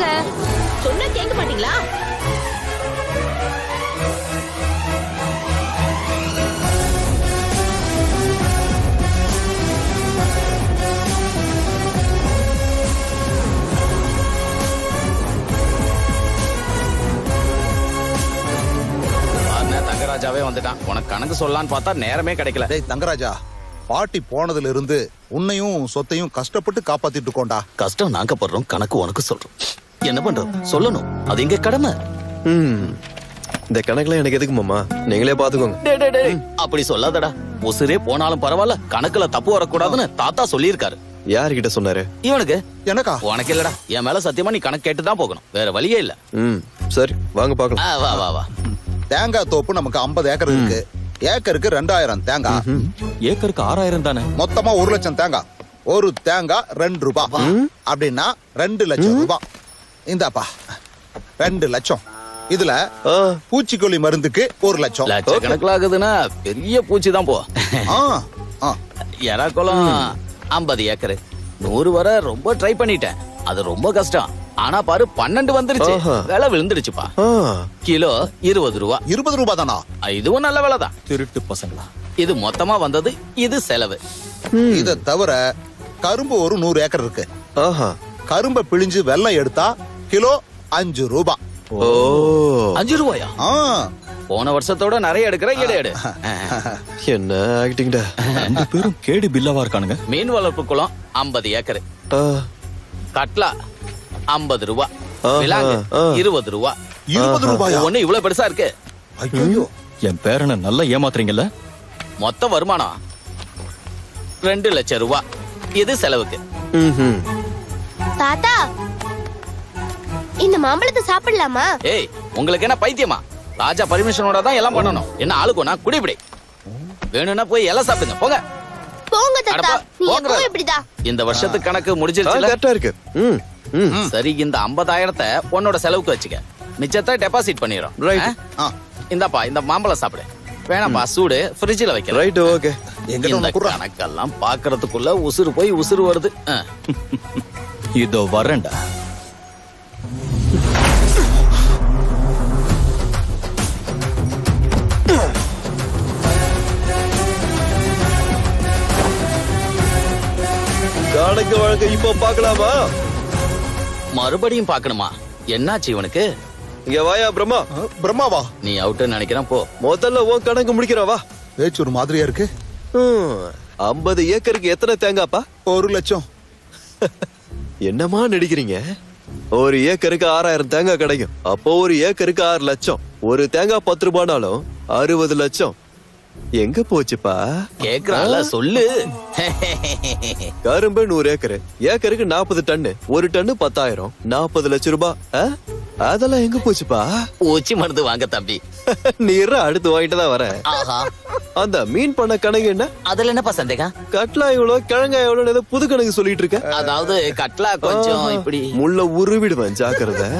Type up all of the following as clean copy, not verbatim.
வாங்க. சொன்னா கேட்க மாட்டீங்களா? தங்கராஜாவே வந்துட்டான். உனக்கு கணக்கு சொல்லலான்னு பார்த்தா நேரமே கிடைக்கல. டேய் தங்கராஜா, பாட்டி போனதுல இருந்து உன்னையும் சொத்தையும் கஷ்டப்பட்டு காப்பாத்திட்டு இருக்கோண்டா. கஷ்டம் நாங்க படுறோம், கணக்கு உனக்கு சொல்றோம். என்ன பண்றோம் சொல்லணும், அது எங்க கடமை. இந்த கணக்குல எனக்கு எதுக்கு மாமா, நீங்களே பாத்துக்கோங்க. அப்படி சொல்லாதடா. உசுரே போனாலும் பரவாயில்ல, கணக்குல தப்பு வரக்கூடாதுன்னு தாத்தா சொல்லியிருக்காரு. யாருகிட்ட சொன்னாரு? இவனுக்கு. எனக்கா? உனக்கு இல்லடா, என் மேல சத்தியமா நீ கணக்கு கேட்டுதான் போகணும், வேற வழியே இல்ல. சரி வாங்க பாக்கலாம். வா வா வா. தேங்காய் தோப்பு நமக்கு 50 ஏக்கர் இருக்கு. ஏக்கருக்கு 2000 தேங்காய். ஏக்கருக்கு 6000 தானே. மொத்தமா 1 லட்சம் தேங்காய். ஒரு தேங்காய் 2 ரூபாய். அப்படின்னா 2 லட்சம் ரூபாய். இந்தாப்பா 2 லட்சம். இதுல பூச்சிக்கொல்லி மருந்துக்கு 1 லட்சம். லட்சக்கணக்கில் ஆகுதுன்னா பெரிய பூச்சி தான் போ. எறாக்குளம் 50 ஏக்கர் 100 வர ரொம்ப ட்ரை பண்ணிட்டேன். அது ரொம்ப கஷ்டம். ஆனா பாரு 12 வந்துருச்சு. விலை விழுந்துருச்சுப்பா. கிலோ 20 ரூபா. 20 ரூபாய் தானா? இதுவும் நல்ல விலை தான். திருட்டு பசங்களா. இது மொத்தமா வந்தது, இது செலவு. இத தவிர கரும்பு ஒரு 100 ஏக்கர் இருக்கு. கரும்பை பிழிஞ்சு வெல்லம் எடுத்தா கிலோ 5 ரூபாய். 5 ரூபாயா? போன வருஷத்தோட நிறைய எடுக்கிற எடு. என்ன ஆக்டிங்டா. 2 பேரும் கேடி பில்லவா இருக்கானுங்க. மீன் வளர்ப்பு குளம் 50 ஏக்கர். கட்லா 50 ரூபா. விலாங்கு 20 ரூபா. 20 ரூபாயா? ஒண்ணு இவ்வளவு பெருசா இருக்கு. ஐயோ, என் பேரனை நல்லா ஏமாத்துறீங்கல்ல. மொத்த வருமானம் 2 லட்சம் ரூபா. இது செலவுக்கு. தாத்தா, இந்த மாம்பழத்தை சாப்பிடலாமா? ஏய், உங்களுக்கு என்ன பைத்தியமா? ராஜா பர்மிஷனோட தான் எல்லாம் பண்ணணும். என்ன ஆளுக்குனா குடிபிடி. வேணும்னா போய் எல்லாம் சாப்பிடுங்க போங்க. போங்க தாத்தா, நீ எப்பவும் இப்படிதான். இந்த வருஷத்துக்கு கணக்கு முடிஞ்சிருச்சுல. கரெக்ட்டா இருக்கு. சரி, இந்த 50,000 உன்னோட செலவுக்கு வச்சுக்க. மிச்சத்தை டெபாசிட் பண்ணிரோம். இந்தாப்பா, இந்த மாம்பழம் சாப்பிடு. வேணாப்பா, சூடு ஃப்ரிட்ஜ்ல வைக்கிறேன். Right, okay. இந்த கணக்கெல்லாம் பாக்குறதுக்குள்ள உசுறு போய் உசுறு வருது. இதோ வரேன்டா. கணக்கு வழக்கு இப்போ பாக்கலாமா? மறுபடியும் பாக்கணுமா? என்னாச்சு இவனுக்கு? இங்க வாயா பிரம்மா. பிரம்மாவா? நீ அவுட்டுன்னு நினைக்கிறேன். போ முதல்ல உன் கணக்கு முடிக்கிறவா. பேச்சு ஒரு மாதிரியா இருக்கு. 50 ஏக்கருக்கு எத்தனை தேங்காப்பா? 1 லட்சம். என்னமா நடிக்கிறீங்க? ஒரு ஏக்கருக்கு 6000 தேங்காய் கிடைக்கும். அப்போ ஒரு ஏக்கருக்கு 6 லட்சம். ஒரு தேங்காய் 10 ரூபானாலும் 60 லட்சம். எங்க போச்சுப்பா? கேக்குறான்ல, சொல்லு. கரும்பு 100 ஏக்கரு. ஏக்கருக்கு 40 டன்னு. ஒரு டன்னு 10,000. 40 லட்சம் ரூபாய். அதெல்லாம் எங்க போச்சுப்பா? ஊச்சி மருந்து வாங்க தம்பி. நீர் அடுத்து வாங்கிட்டு தான் வர. அந்த மீன் பண்ண கணக்கு என்ன? அதுல என்னப்பா சந்தேகம்? கட்லா எவ்வளவு, கிழங்கா எவ்வளவு, ஏதோ புது கணக்கு சொல்லிட்டு இருக்க. அதாவது கட்லா கொஞ்சம் இப்படி முள்ள உருவிடுவேன், ஜாக்கிரதை.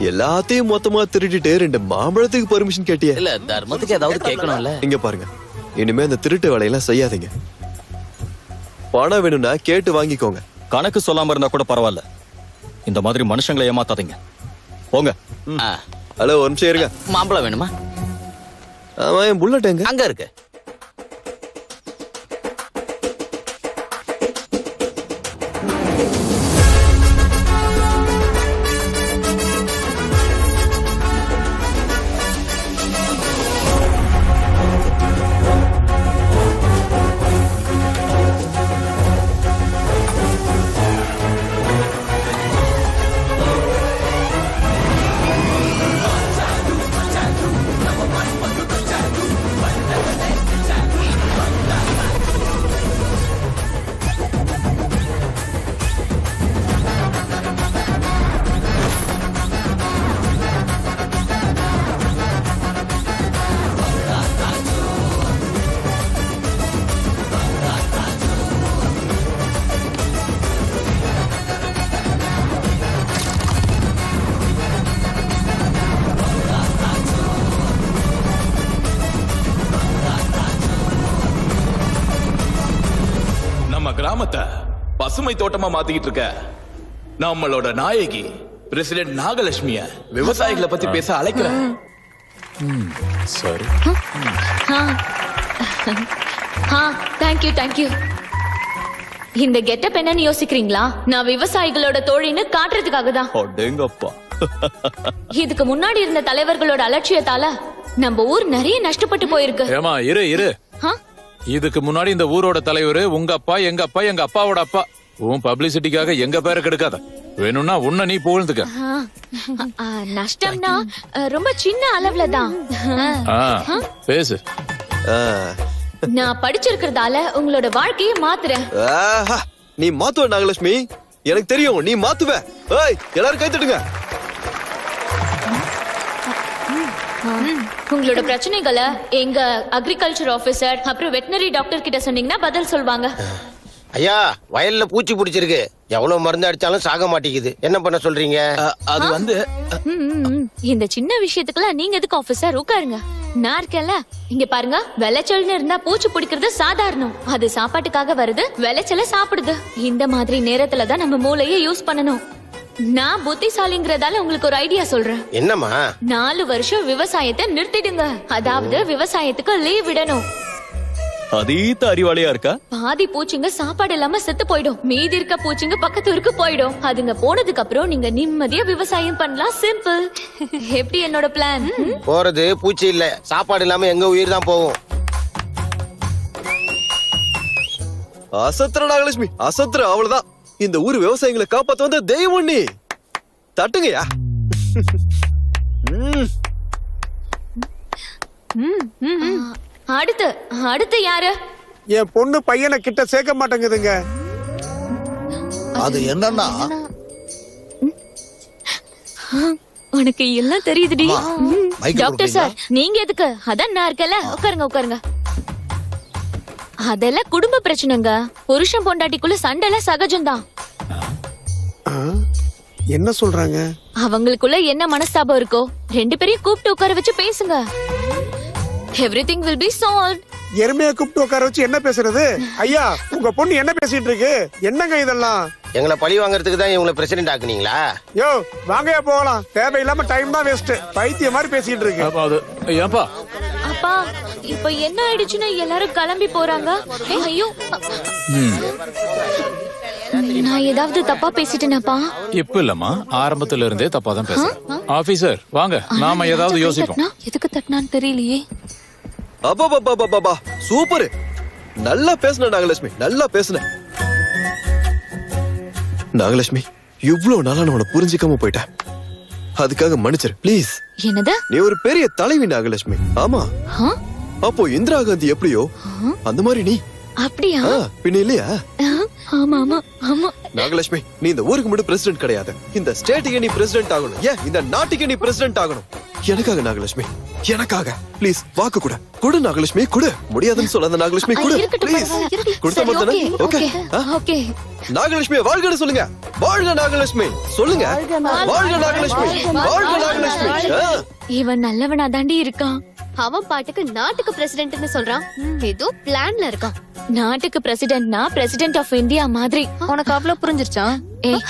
எல்லாத்தையும் மொத்தமா திருட்டிட்டு 2 மாம்பழத்துக்கு பர்மிஷன் கேட்டிய. இல்ல, தர்மத்துக்கு ஏதாவது கேட்கணும்ல. இங்க பாருங்க, இனிமே இந்த திருட்டு வேலையெல்லாம் செய்யாதீங்க. பணம் வேணும்னா கேட்டு வாங்கிக்கோங்க. கணக்கு சொல்லாம இருந்தா கூட பரவாயில்ல, இந்த மாதிரி மனுஷங்களை ஏமாத்தாதீங்க. போங்க. ஹலோ, ஒரு நிமிஷம் இருங்க. மாம்பழம் வேணுமா? ஆமா, என் புல்லட் எங்க? அங்க இருக்கு. கிராமத்தை பசுமை தோட்டமா மாத்திக்கிட்டு இருக்க நம்மளோட நாயகி பிரசிடென்ட் நாகலட்சுமிய விவசாயிகளை பத்தி பேச அழைக்கிறேன். சரி. தேங்க்யூ. இந்த கெட்டப் என்னன்னு யோசிக்கிறீங்களா? நான் விவசாயிகளோட தோழின்னு காட்டுறதுக்காக தான். அடேங்கப்பா. இதுக்கு முன்னாடி இருந்த தலைவர்களோட அலட்சியத்தால நம்ம ஊர் நிறைய நஷ்டப்பட்டு போயிருக்கு. ஏமா இரு இதுக்கு முன்னாடி இந்த ஊரோட தலைவர் உங்க அப்பா, எங்க அப்பா, எங்க அப்பாவோட அப்பா. உன் பப்ளிசிட்டிக்காக எங்க பேரை கெடுக்காத. வேணும்னா உன்ன நீ புகழ்ந்துக்க. நஷ்டம்னா ரொம்ப சின்ன அளவுல தான். பேசு. நான் படிச்சிருக்கிறதால உங்களோட வாழ்க்கையை மாத்துறேன். நீ மாத்துவ நாகலட்சுமி, எனக்கு தெரியும் நீ மாத்துவ. ஏய் எல்லாரும் கை தட்டுங்க. உங்களோட பிரச்சனைகளை எங்க அக்ரிகல்ச்சர் ஆபீசர் அப்புறம் வெட்டினரி டாக்டர் கிட்ட சொன்னீங்கன்னா பதில் சொல்வாங்க. ஐயா, வயல்ல பூச்சி பிடிச்சிருக்கு. எவ்வளவு மருந்து அடிச்சாலும் சாக மாட்டேங்குது. என்ன பண்ண சொல்றீங்க? அது வந்து இந்த சின்ன விஷயத்துக்குலாம் நீங்க எதுக்கு ஆபீசர்? உட்காருங்க, நான் இருக்கேன்ல. இங்க பாருங்க, விளைச்சல்னு இருந்தா பூச்சி பிடிக்கிறது சாதாரணம். அது சாப்பாட்டுக்காக வருது, விளைச்சல சாப்பிடுது. இந்த மாதிரி நேரத்துல தான் நம்ம மூளையை யூஸ் பண்ணணும். நான் புத்திசாலிங்கிறதால உங்களுக்கு ஒரு ஐடியா சொல்றேன். என்னம்மா? 4 வருஷம் விவசாயத்தை நிறுத்திடுங்க. அதாவது விவசாயத்துக்கு லீவ் விடணும். அதீத அறிவாளியா இருக்கா? பாதி பூச்சிங்க சாப்பாடு இல்லாம செத்து போயிடும். மீதி இருக்க பூச்சிங்க பக்கத்து ஊருக்கு போயிடும். அதுங்க போனதுக்கு அப்புறம் நீங்க நிம்மதியா விவசாயம் பண்ணலாம். சிம்பிள். எப்படி என்னோட பிளான்? போறது பூச்சி இல்ல, சாப்பாடு இல்லாம எங்க உயிர் தான் போகும். அசத்துற நாகலட்சுமி, அசத்துற. அவ்வளவுதான். இந்த ஊர் விவசாயிகளை காப்பாத்த வந்த தெய்வம் நீ. தட்டுங்கயா. அடுத்து யாரு? என் பொண்ணு பையனை கிட்ட சேர்க்க மாட்டேங்குதுங்க. அது என்னன்னா, உனக்கு எல்லாம் தெரியுதுடி. மைக்கு டாக்டர் சார், நீங்க எதுக்கு? அதான் நான் இருக்கல. உட்காருங்க. அதெல்லாம் குடும்ப பிரச்சனைங்க. புருஷன் பொண்டாட்டிக்குள்ள சண்டைல சகஜம்தான். என்ன சொல்றாங்க? அவங்களுக்குள்ள என்ன மனஸ்தாபம் இருக்கோ 2 பேரையும் கூப்பிட்டு உட்கார வச்சு பேசுங்க. Everything will be solved. எருமையை கூப்பிட்டு உட்கார வச்சு என்ன பேசுறது? ஐயா, உங்க பொண்ணு என்ன பேசிட்டு இருக்கு? என்னங்க இதெல்லாம்? எங்களை பழி வாங்குறதுக்கு தான் இவங்களை பிரசிடென்ட் ஆக்குனீங்களா? யோ, வாங்கயா போகலாம். தேவையில்லாம டைம் தான் வேஸ்ட். பைத்திய மாதிரி பேசிட்டு இருக்கு. ஏன்பா? அப்பா, இப்ப என்ன ஆயிடுச்சுன்னா எல்லாரும் கிளம்பி போறாங்க. ஐயோ, நான் ஏதாவது தப்பா பேசிட்டேனாப்பா? இப்ப இல்லம்மா, ஆரம்பத்துல இருந்தே தப்பா தான் பேசுறேன். ஆபீசர் வாங்க, நாம ஏதாவது யோசிப்போம். எதுக்கு தட்டினான்னு தெரியலையே. அப்பா சூப்பர். நல்லா பேசுன நாகலட்சுமி, நல்லா பேசுன. நாகலட்சுமி, இவ்வளவு நாளா நான் உன்னை புரிஞ்சுக்காம போயிட்டேன். அதுக்காக மன்னிச்சிரு ப்ளீஸ். என்னது? நீ ஒரு பெரிய தலைவி நாகலட்சுமி. ஆமா, அப்போ இந்திரா காந்தி எப்படியோ அந்த மாதிரி நீ. அப்படியா? பின்ன இல்லையா? ஆமா. நாகலட்சுமி, நீ இந்த ஊருக்கு மட்டும் பிரசிடென்ட் கிடையாது, இந்த ஸ்டேட்டுக்கு நீ பிரசிடென்ட் ஆகணும். ஏன் இந்த நாட்டுக்கு நீ பிரசிடென்ட் ஆகணும். எனக்காக நாகலட்சுமி, எனக்காக ப்ளீஸ் வாக்கு கொடு நாகலட்சுமி, கொடு. முடியாதுன்னு சொல்லாத நாகலட்சுமி, கொடு ப்ளீஸ். கொடுத்த மட்டும் ஓகே. நாகலட்சுமி வாழ்கன்னு சொல்லுங்க. வாழ்க நாகலட்சுமி சொல்லுங்க. வாழ்க நாகலட்சுமி, வாழ்க நாகலட்சுமி. இவன் நல்லவனா தாண்டி இருக்கான். அவன் பாட்டுக்கு நாட்டுக்கு பிரசிடென்ட்னு சொல்றான். ஏதோ பிளான்ல இருக்கான். நாட்டுக்கு பிரசிடென்ட்னா பிரசிடென்ட் ஆஃப் இந்தியா மாதிரி. உனக்கு அவ்வளவு புரிஞ்சிருச்சா? ஏய்,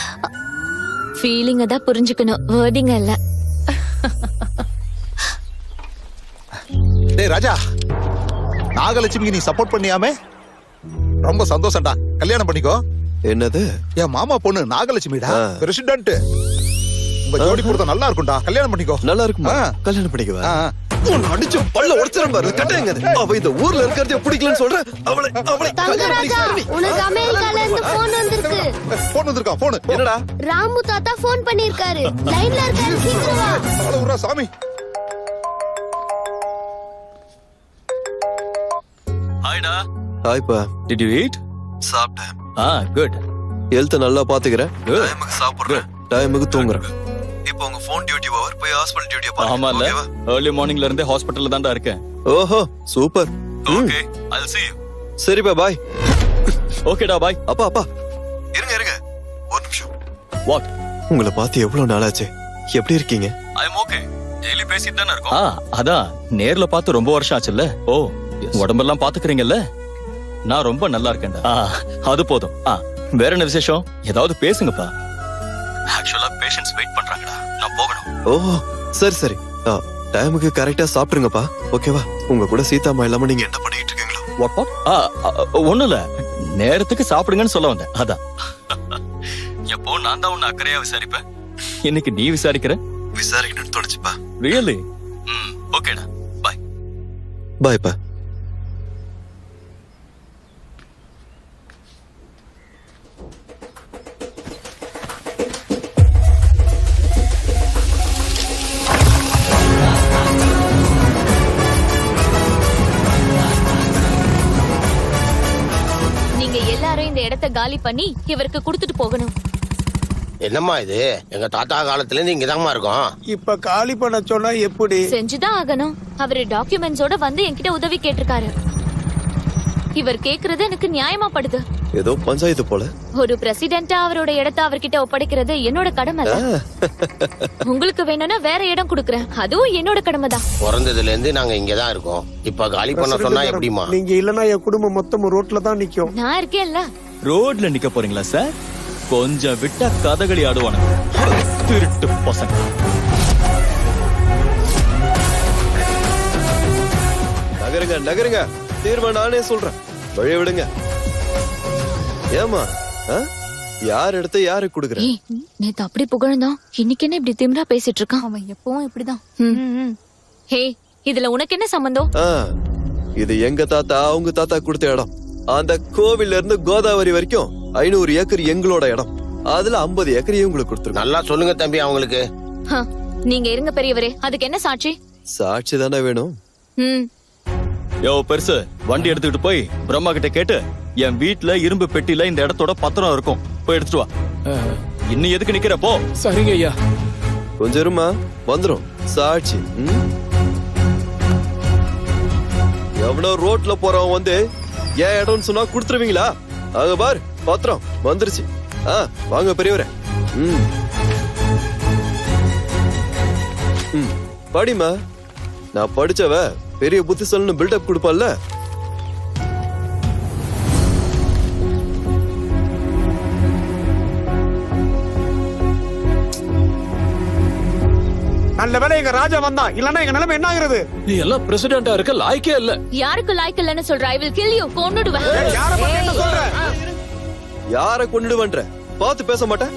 ஃபீலிங்க தான் புரிஞ்சுக்கணும், வேர்டிங் இல்ல. டேய் ராஜா, நாகலட்சுமிக்கு நீ சப்போர்ட் பண்ணியாமே, ரொம்ப சந்தோஷம்டா. கல்யாணம் பண்ணிக்கோ. என்னது? என் மாமா பொண்ணு நாகலட்சுமிடா, பிரசிடென்ட். உங்க ஜோடி பொறுத்த நல்லா இருக்கும்டா. கல்யாணம் பண்ணிக்கோ. நல்லா இருக்குமா? கல்யாணம் பண்ணிக்கவா? அடிச்சு பல்ல உடைச்சிரும் பாரு. கட்டாயங்க. அவ இந்த ஊர்ல இருக்கறதே பிடிக்கலன்னு சொல்ற. அவளை தங்கராஜா, உனக்கு அமெரிக்கால இருந்து போன் வந்திருக்கு. போன் வந்திருக்கா? போன் என்னடா? ராமு தாத்தா போன் பண்ணிருக்காரு. லைன்ல இருக்காரு, சீக்கிரம் வா. அவ்வளவுடா சாமி. ஹாய்டா. ஹாய்ப்பா. Did you eat? சாப்பிட்டேன். Good. ஹெல்த் நல்லா பாத்துக்கிறேன். Good. டைமுக்கு சாப்பிடுறேன், டைமுக்கு தூங்குறேன். இப்போ உங்க ஃபோன் டியூட்டி ஓவர், போய் ஹாஸ்பிடல் டியூட்டியை பாருங்க. ஆமால, early morningல இருந்தே ஹாஸ்பிடல்ல தான்டா இருக்கேன். ஓஹோ, super. Okay, I'll see you. சரிப்பா, பாய். ஓகேடா, பாய். அப்பா இருங்க ஒரு நிமிஷம். What? உங்களை பார்த்து எவ்வளவு நாளாச்சு. எப்படி இருக்கீங்க? I'm okay. டெய்லி பேசிட்டு தான இருக்கோம். அதான் நேர்ல பார்த்து ரொம்ப வருஷம் ஆச்சுல்ல. ஓ, உடம்பெல்லாம் பாத்துக்கறீங்கல்ல? நான் ரொம்ப நல்லா இருக்கேன்டா. அது போதும். வேற என்ன விசேஷம்? ஏதாவது பேசுங்கப்பா. ஆக்சுவலா பேஷண்ட்ஸ் வெயிட் பண்றாங்கடா, நான் போகணும். ஓ சரி சரி, டைமுக்கு கரெக்டா சாப்பிட்டுருங்கப்பா. ஓகேவா? உங்க கூட சீதாமா இல்லாம நீங்க என்ன பண்ணிட்டு இருக்கீங்களோ? ஒண்ணும் இல்ல, நேரத்துக்கு சாப்பிடுங்கன்னு சொல்ல வந்தேன். அதான் எப்போ நான் தான் உன்னை அக்கறையா விசாரிப்பேன், இன்னைக்கு நீ விசாரிக்கிற. விசாரிக்கணும்னு தோணுச்சுப்பா. ரியலி? ஓகேடா, பாய். பாய்ப்பா. நீங்க எல்லாரும் இந்த இடத்தை காலி பண்ணி இவருக்கு கொடுத்துட்டு போகணும். என்னம்மா இது? எங்க தாத்தா காலத்துல இருந்து இங்கதாம்மா இருக்கோம். இப்ப காலி பண்ண சொன்னா எப்படி? செஞ்சுதான் ஆகணும். அவரு டாக்குமெண்ட்ஸோட வந்து என்கிட்ட உதவி கேட்டிருக்காரு. இவர் கேக்குறது எனக்கு நியாயமா படுது. ஏதோ பஞ்சாயத்து போல. ஒரு பிரசிடென்ட்டா அவரோட இடத்தை அவர்கிட்ட ஒப்படைக்கிறது என்னோட கடமை. உங்களுக்கு வேணும்னா வேற இடம் கொடுக்கறேன், அதுவும் என்னோட கடமை தான். பிறந்ததுல இருந்து நாங்க இங்கதான் இருக்கோம். இப்ப காலி பண்ண சொன்னா எப்படிமா? நீங்க இல்லனா என் குடும்பம் மொத்தம் ரோட்ல தான் நிக்கும். நான் இருக்கேன்ல. ரோட்ல நிக்க போறீங்களா சார்? கொஞ்சம் விட்டா கதகளி ஆடுவானுங்க, திருட்டு பசங்க. நகருங்க நகருங்க, தீர்வை நானே சொல்றேன், வழி விடுங்க. ஏமா யார் எடுத்து யாருக்கு கொடுக்குற? நேத்து அப்படி புகழ்ந்தான், இன்னைக்கு என்ன இப்படி திமிரா பேசிட்டு இருக்கான்? அவன் எப்பவும் இப்படிதான். ஹே, இதுல உனக்கு என்ன சம்பந்தம்? இது எங்க தாத்தா அவங்க தாத்தா கொடுத்த இடம். அந்த கோவில்ல இருந்து கோதாவரி வரைக்கும் 500 ஏக்கர் எங்களோட இடம். அதுல 50 ஏக்கர் இவங்களுக்கு கொடுத்துருக்கோம். நல்லா சொல்லுங்க தம்பி அவங்களுக்கு. நீங்க இருங்க பெரியவரே, அதுக்கு என்ன சாட்சி? சாட்சி தானே வேணும். யோ பெருசு, வண்டி எடுத்துக்கிட்டு போய் பிரம்மா கிட்ட கேட்டு என் வீட்டுல இரும்பு பெட்டியில இந்த இடத்தோட பத்திரம் இருக்கும், போய் எடுத்துட்டு வா. இன்னும் எதுக்கு நிக்கிற? போ. சரிங்க ஐயா. கொஞ்சம் இருமா, வந்துரும் சாட்சி. எவ்வளவு ரோட்ல போறவன் வந்து ஏன் இடம்னு சொன்னா கொடுத்துருவீங்களா? அங்க பாரு, பத்திரம் வந்துருச்சு. வாங்க பெரியவரே. படிமா, நான் படிச்சவ பெரிய புத்திசாலின்னு பில்டப் கொடுப்பால. நல்ல வேளை எங்க ராஜா வந்தான், இல்லன்னா எங்க நிலைமை என்ன ஆகுறது? நீ எல்லாம் பிரசிடென்டா இருக்க லாய்க்கே இல்ல. யாருக்கு லாய்க்கு இல்லன்னு சொல்ற? I will kill you. கொன்னுடுவேன். யார பத்தி என்ன சொல்ற? யார கொன்னுடுவன்ற? பார்த்து பேச மாட்டேன்.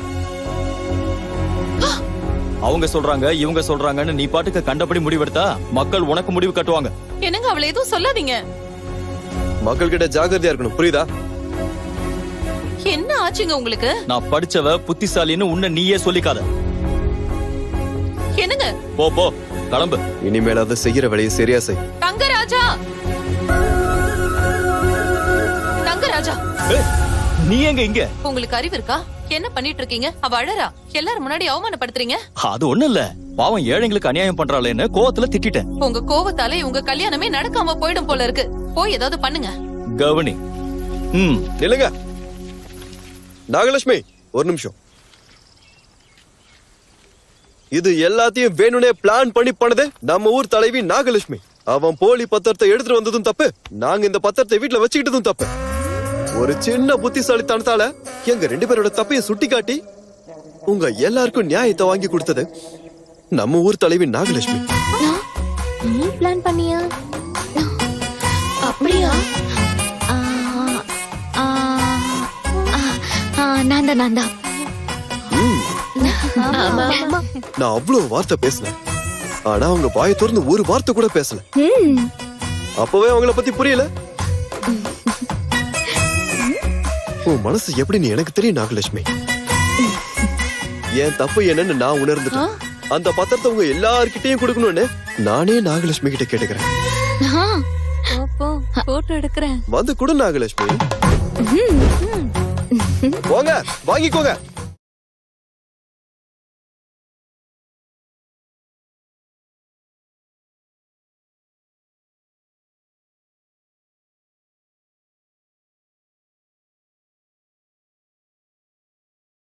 அவங்க சொல்றாங்க இவங்க சொல்றாங்கன்னு நீ பாட்டுக்கு கண்டபடி முடிவெடுத்தா மக்கள் உனக்கு முடிவு கட்டுவாங்க. என்னங்க அவளை எதுவும் சொல்லாதீங்க. மக்கள் கிட்ட ஜாகிரதையா இருக்கணும், புரியுதா? என்ன ஆச்சுங்க உங்களுக்கு? நான் படிச்சவ புத்திசாலின்னு உன்னை நீயே சொல்லிக்காத. என்னங்க? போ போ, கிளம்பு. இனிமேல் அதை செய்யற வேலையை சரியா செய். தங்கராஜா, தங்கராஜா, நீ எங்க இங்க? உங்களுக்கு அறிவு இருக்கா? என்ன பண்ணிட்டு இருக்கீங்க? அவ அழறா, எல்லாரும் முன்னாடி அவமானப்படுத்துறீங்க. அது ஒண்ணு இல்ல, பாவம் ஏழைங்களுக்கு அநியாயம் பண்றாளேன்னு கோவத்துல திட்டிட்டேன். உங்க கோவத்தாலே உங்க கல்யாணமே நடக்காம போயிடும் போல இருக்கு. போய் ஏதாவது பண்ணுங்க. கவனி. நில்லுங்க. நாகலட்சுமி, ஒரு நிமிஷம். இது எல்லாத்தையும் வேணும்னே பிளான் பண்ணி பண்ணது நம்ம ஊர் தலைவி நாகலட்சுமி. அவன் போலி பத்திரத்தை எடுத்துட்டு வந்ததும் தப்பு, நாங்க இந்த பத்திரத்தை வீட்டுல வச்சுக்கிட்டதும் தப்பு. ஒரு சின்ன புத்திசாலித்தனத்தால எங்க 2 பேரோட தப்பைய சுட்டி காட்டி உங்க எல்லாருக்கும் நியாயத்தை வாங்கி கொடுத்தது நம்ம ஊர் தலைவி நாகலட்சுமி. நீ பிளான் பண்ணியா? அப்படியா? நான்தான். நான் அவ்வளவு வார்த்தை பேசினேன், ஆனா அவங்க வாயை திறந்து ஒரு வார்த்தை கூட பேசல. அப்பவே அவங்கள பத்தி புரியல. உன் மனசு எப்படின்னு எனக்கு தெரியும் நாகலட்சுமி. என் தப்பு என்னன்னு நான் உணர்ந்துட்டேன். அந்த பத்திரத்தை உங்க எல்லார்கிட்டயும் கொடுக்கணும்னு நானே நாகலட்சுமி கிட்ட கேட்டுக்கிறேன். போட்டோ எடுக்கிறேன். வந்து கொடு நாகலட்சுமி. போங்க, வாங்கிக்கோங்க.